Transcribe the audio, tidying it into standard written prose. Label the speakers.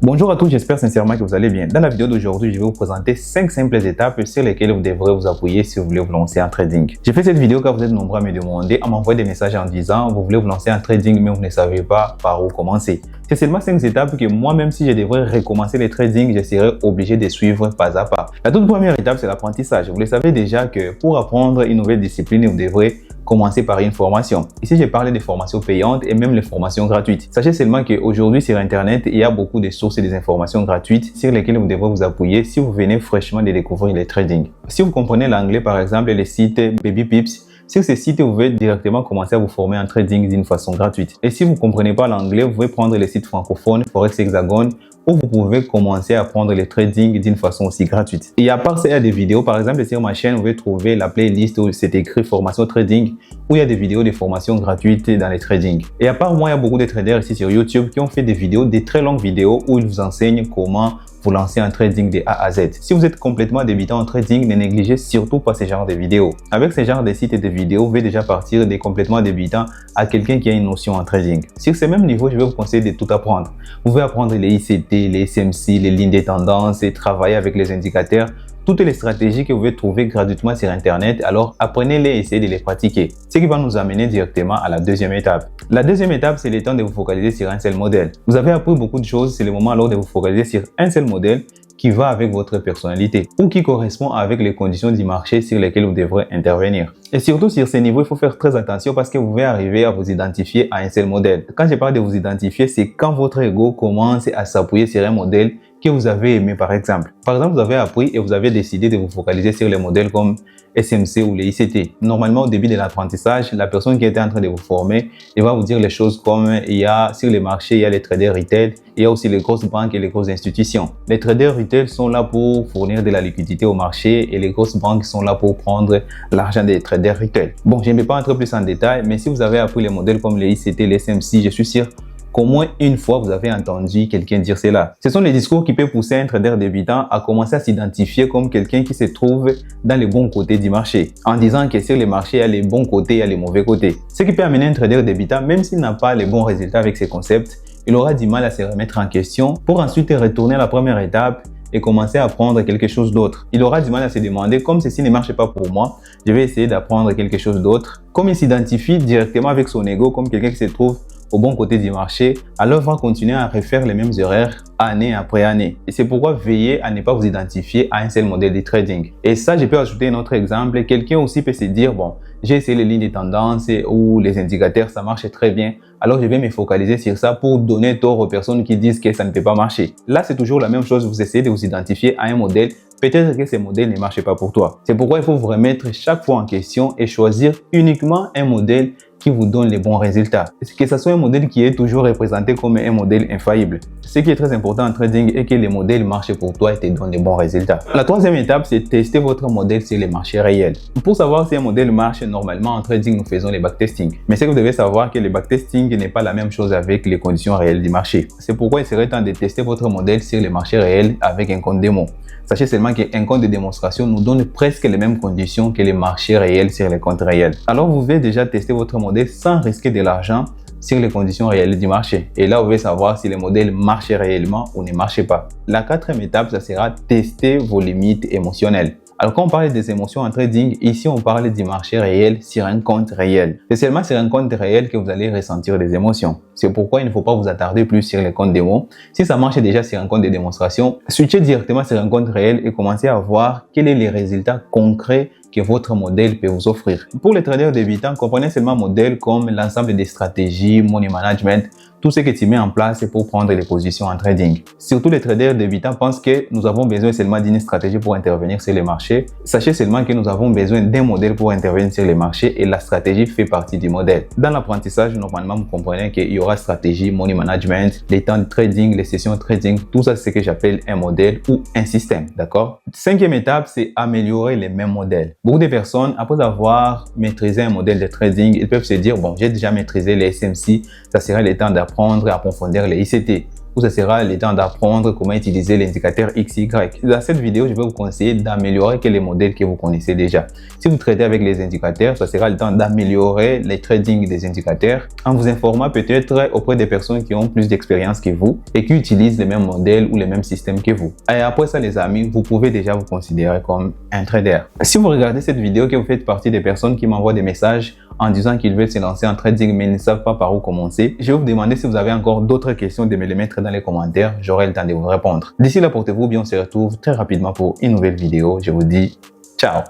Speaker 1: Bonjour à tous, j'espère sincèrement que vous allez bien. Dans la vidéo d'aujourd'hui, je vais vous présenter 5 simples étapes sur lesquelles vous devrez vous appuyer si vous voulez vous lancer en trading. J'ai fait cette vidéo car vous êtes nombreux à me demander, à m'envoyer des messages en disant vous voulez vous lancer en trading mais vous ne savez pas par où commencer. C'est seulement 5 étapes que moi, même si je devrais recommencer les trading, je serai obligé de suivre pas à pas. La toute première étape, c'est l'apprentissage. Vous le savez déjà que pour apprendre une nouvelle discipline, vous devrez commencer par une formation. Ici, j'ai parlé des formations payantes et même les formations gratuites. Sachez seulement qu'aujourd'hui, sur Internet, il y a beaucoup de sources et des informations gratuites sur lesquelles vous devrez vous appuyer si vous venez fraîchement de découvrir le trading. Si vous comprenez l'anglais, par exemple, les sites Baby Pips, sur ces sites, vous pouvez directement commencer à vous former en trading d'une façon gratuite. Et si vous ne comprenez pas l'anglais, vous pouvez prendre les sites francophones, Forex Hexagone, où vous pouvez commencer à apprendre le trading d'une façon aussi gratuite. Et à part ça, il y a des vidéos. Par exemple, sur ma chaîne, vous pouvez trouver la playlist où c'est écrit formation trading, où il y a des vidéos de formation gratuites dans les trading. Et à part moi, il y a beaucoup de traders ici sur YouTube qui ont fait des vidéos, des très longues vidéos où ils vous enseignent comment vous lancer en trading de A à Z. Si vous êtes complètement débutant en trading, ne négligez surtout pas ce genre de vidéos. Avec ce genre de sites et de vidéos, vous pouvez déjà partir des complètement débutants à quelqu'un qui a une notion en trading. Sur ce même niveau, je vais vous conseiller de tout apprendre. Vous pouvez apprendre les ICT, les SMC, les lignes de tendance et travailler avec les indicateurs. Toutes les stratégies que vous pouvez trouver gratuitement sur Internet, alors apprenez-les et essayez de les pratiquer. Ce qui va nous amener directement à la deuxième étape. La deuxième étape, c'est le temps de vous focaliser sur un seul modèle. Vous avez appris beaucoup de choses, c'est le moment alors de vous focaliser sur un seul modèle qui va avec votre personnalité ou qui correspond avec les conditions du marché sur lesquelles vous devrez intervenir. Et surtout sur ces niveaux, il faut faire très attention parce que vous pouvez arriver à vous identifier à un seul modèle. Quand je parle de vous identifier, c'est quand votre ego commence à s'appuyer sur un modèle que vous avez aimé par exemple. Par exemple, vous avez appris et vous avez décidé de vous focaliser sur les modèles comme SMC ou les ICT. Normalement, au début de l'apprentissage, la personne qui était en train de vous former, elle va vous dire les choses comme il y a sur les marchés, il y a les traders retail, il y a aussi les grosses banques et les grosses institutions. Les traders retail sont là pour fournir de la liquidité au marché et les grosses banques sont là pour prendre l'argent des traders retail. Bon, je ne vais pas entrer plus en détail, mais si vous avez appris les modèles comme les ICT, les SMC, je suis sûr qu'au moins une fois, vous avez entendu quelqu'un dire cela. Ce sont les discours qui peuvent pousser un trader débutant à commencer à s'identifier comme quelqu'un qui se trouve dans les bons côtés du marché, en disant que sur les marchés, il y a les bons côtés, il y a les mauvais côtés. Ce qui peut amener un trader débutant, même s'il n'a pas les bons résultats avec ces concepts, il aura du mal à se remettre en question pour ensuite retourner à la première étape et commencer à apprendre quelque chose d'autre. Il aura du mal à se demander, comme ceci ne marche pas pour moi, je vais essayer d'apprendre quelque chose d'autre. Comme il s'identifie directement avec son ego comme quelqu'un qui se trouve au bon côté du marché, alors va continuer à refaire les mêmes erreurs année après année. Et c'est pourquoi veillez à ne pas vous identifier à un seul modèle de trading. Et ça, je peux ajouter un autre exemple. Quelqu'un aussi peut se dire, bon, j'ai essayé les lignes de tendance ou les indicateurs, ça marche très bien. Alors, je vais me focaliser sur ça pour donner tort aux personnes qui disent que ça ne peut pas marcher. Là, c'est toujours la même chose. Vous essayez de vous identifier à un modèle. Peut-être que ce modèle ne marche pas pour toi. C'est pourquoi il faut vous remettre chaque fois en question et choisir uniquement un modèle qui vous donne les bons résultats. Que ce soit un modèle qui est toujours représenté comme un modèle infaillible. Ce qui est très important en trading est que les modèles marchent pour toi et te donnent de bons résultats. La troisième étape, c'est tester votre modèle sur les marchés réels. Pour savoir si un modèle marche, normalement en trading, nous faisons les backtesting. Mais ce que vous devez savoir que le backtesting n'est pas la même chose avec les conditions réelles du marché. C'est pourquoi il serait temps de tester votre modèle sur les marchés réels avec un compte démo. Sachez seulement qu'un compte de démonstration nous donne presque les mêmes conditions que les marchés réels sur les comptes réels. Alors vous pouvez déjà tester votre modèle sans risquer de l'argent sur les conditions réelles du marché. Et là, vous pouvez savoir si le modèle marche réellement ou ne marche pas. La quatrième étape, ça sera tester vos limites émotionnelles. Alors quand on parle des émotions en trading, ici on parle du marché réel sur un compte réel. C'est seulement sur un compte réel que vous allez ressentir des émotions. C'est pourquoi il ne faut pas vous attarder plus sur les comptes démo. Si ça marche déjà sur un compte de démonstration, switchez directement sur un compte réel et commencez à voir quels sont les résultats concrets que votre modèle peut vous offrir. Pour les traders débutants, comprenez seulement modèle comme l'ensemble des stratégies, money management, tout ce que tu mets en place pour prendre les positions en trading. Surtout les traders débutants pensent que nous avons besoin seulement d'une stratégie pour intervenir sur les marchés. Sachez seulement que nous avons besoin d'un modèle pour intervenir sur les marchés et la stratégie fait partie du modèle. Dans l'apprentissage, normalement, vous comprenez qu'il y aura stratégie, money management, les temps de trading, les sessions de trading, tout ça c'est ce que j'appelle un modèle ou un système, d'accord? Cinquième étape, c'est améliorer les mêmes modèles. Beaucoup de personnes, après avoir maîtrisé un modèle de trading, ils peuvent se dire, bon, j'ai déjà maîtrisé les SMC, ça serait le temps d'apprendre et approfondir les ICT. ou ce sera le temps d'apprendre comment utiliser l'indicateur XY. Dans cette vidéo, je vais vous conseiller d'améliorer les modèles que vous connaissez déjà. Si vous traitez avec les indicateurs, ce sera le temps d'améliorer les trading des indicateurs en vous informant peut-être auprès des personnes qui ont plus d'expérience que vous et qui utilisent les mêmes modèles ou les mêmes systèmes que vous. Et après ça, les amis, vous pouvez déjà vous considérer comme un trader. Si vous regardez cette vidéo, que vous faites partie des personnes qui m'envoient des messages en disant qu'ils veulent se lancer en trading mais ils ne savent pas par où commencer, je vais vous demander si vous avez encore d'autres questions de me les mettre dans les commentaires. J'aurai le temps de vous répondre. D'ici là, portez-vous bien, on se retrouve très rapidement pour une nouvelle vidéo. Je vous dis ciao.